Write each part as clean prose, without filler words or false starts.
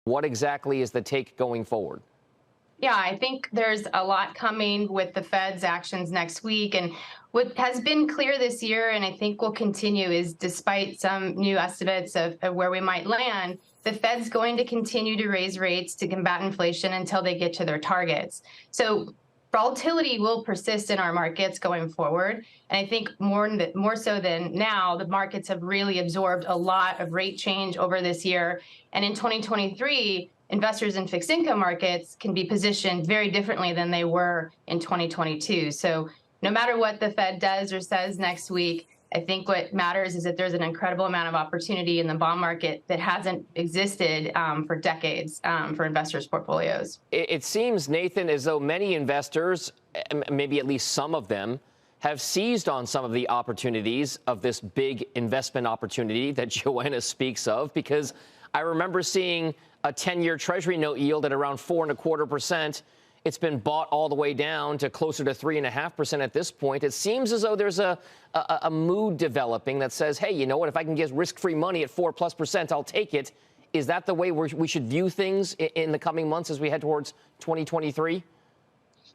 What exactly is the take going forward? Yeah, I think there's a lot coming with the Fed's actions next week. And what has been clear this year, and I think will continue, is despite some new estimates of where we might land, the Fed's going to continue to raise rates to combat inflation until they get to their targets. So volatility will persist in our markets going forward. And I think more so than now, the markets have really absorbed a lot of rate change over this year. And in 2023, investors in fixed income markets can be positioned very differently than they were in 2022. So no matter what the Fed does or says next week, I think what matters is that there's an incredible amount of opportunity in the bond market that hasn't existed for decades for investors' portfolios. It seems, Nathan, as though many investors, maybe at least some of them, have seized on some of the opportunities of this big investment opportunity that Joanna speaks of, because I remember seeing a 10-year Treasury note yield at around 4.25%. It's been bought all the way down to closer to 3.5% at this point. It seems as though there's a mood developing that says, hey, you know what, if I can get risk-free money at 4+%, I'll take it. Is that the way we should view things in the coming months as we head towards 2023?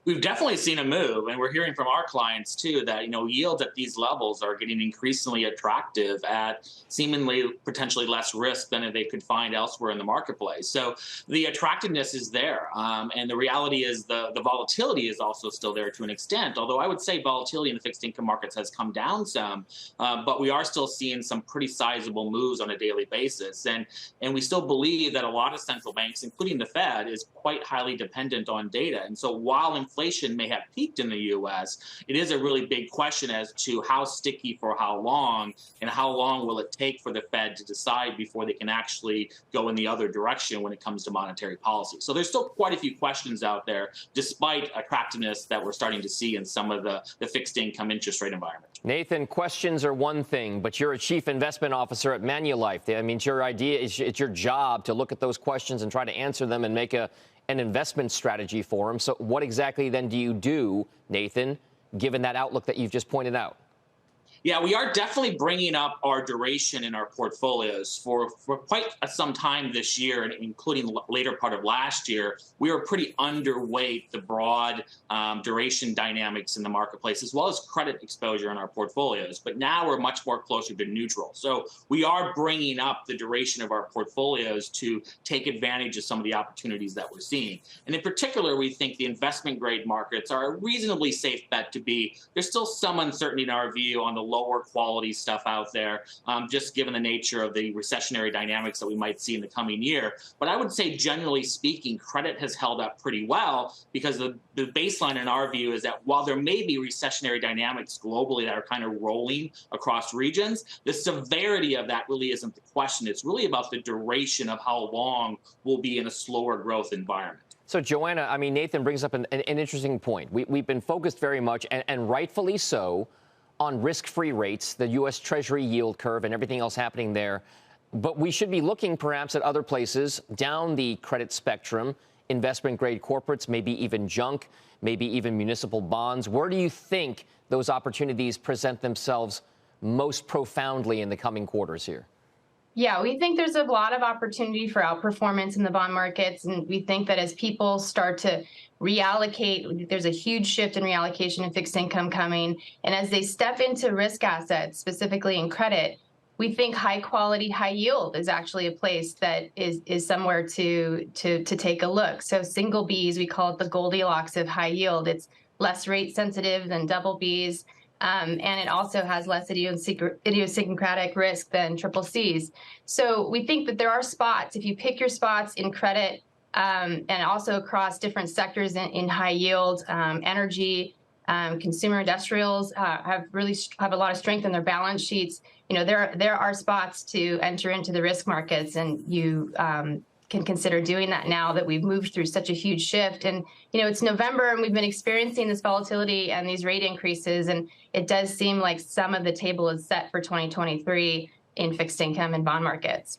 We've definitely seen a move, and we're hearing from our clients too that, yields at these levels are getting increasingly attractive at seemingly potentially less risk than they could find elsewhere in the marketplace. So the attractiveness is there, and the reality is the volatility is also still there to an extent. Although I would say volatility in the fixed income markets has come down some, but we are still seeing some pretty sizable moves on a daily basis, and we still believe that a lot of central banks, including the Fed, is quite highly dependent on data. And so while inflation may have peaked in the U.S., it is a really big question as to how sticky for how long, and how long will it take for the Fed to decide before they can actually go in the other direction when it comes to monetary policy. So there's still quite a few questions out there, despite attractiveness that we're starting to see in some of the fixed income interest rate environment. Nathan, questions are one thing, but you're a chief investment officer at Manulife. I mean, it's your idea, it's your job to look at those questions and try to answer them and make an investment strategy for them. So what exactly then do you do, Nathan, given that outlook that you've just pointed out? Yeah, we are definitely bringing up our duration in our portfolios for quite some time this year, and including the later part of last year. We were pretty underweight the broad duration dynamics in the marketplace, as well as credit exposure in our portfolios. But now we're much more closer to neutral. So we are bringing up the duration of our portfolios to take advantage of some of the opportunities that we're seeing. And in particular, we think the investment grade markets are a reasonably safe bet to be. There's still some uncertainty in our view on the lower quality stuff out there, just given the nature of the recessionary dynamics that we might see in the coming year. But I would say, generally speaking, credit has held up pretty well, because the baseline in our view is that while there may be recessionary dynamics globally that are kind of rolling across regions, the severity of that really isn't the question. It's really about the duration of how long we'll be in a slower growth environment. So, Joanna, I mean, Nathan brings up an interesting point. We've been focused very much, and rightfully so, on risk-free rates, the U.S. Treasury yield curve and everything else happening there. But we should be looking perhaps at other places down the credit spectrum, investment-grade corporates, maybe even junk, maybe even municipal bonds. Where do you think those opportunities present themselves most profoundly in the coming quarters here? Yeah, we think there's a lot of opportunity for outperformance in the bond markets. And we think that as people start to reallocate, there's a huge shift in reallocation in fixed income coming. And as they step into risk assets, specifically in credit, we think high quality, high yield is actually a place that is somewhere to take a look. So single Bs, we call it the Goldilocks of high yield. It's less rate sensitive than double Bs. And it also has less idiosyncratic risk than triple Cs. So we think that there are spots, if you pick your spots in credit, and also across different sectors in high yield, energy, consumer industrials have a lot of strength in their balance sheets. There are spots to enter into the risk markets, and you can consider doing that now that we've moved through such a huge shift. And, it's November and we've been experiencing this volatility and these rate increases. And it does seem like some of the table is set for 2023 in fixed income and bond markets.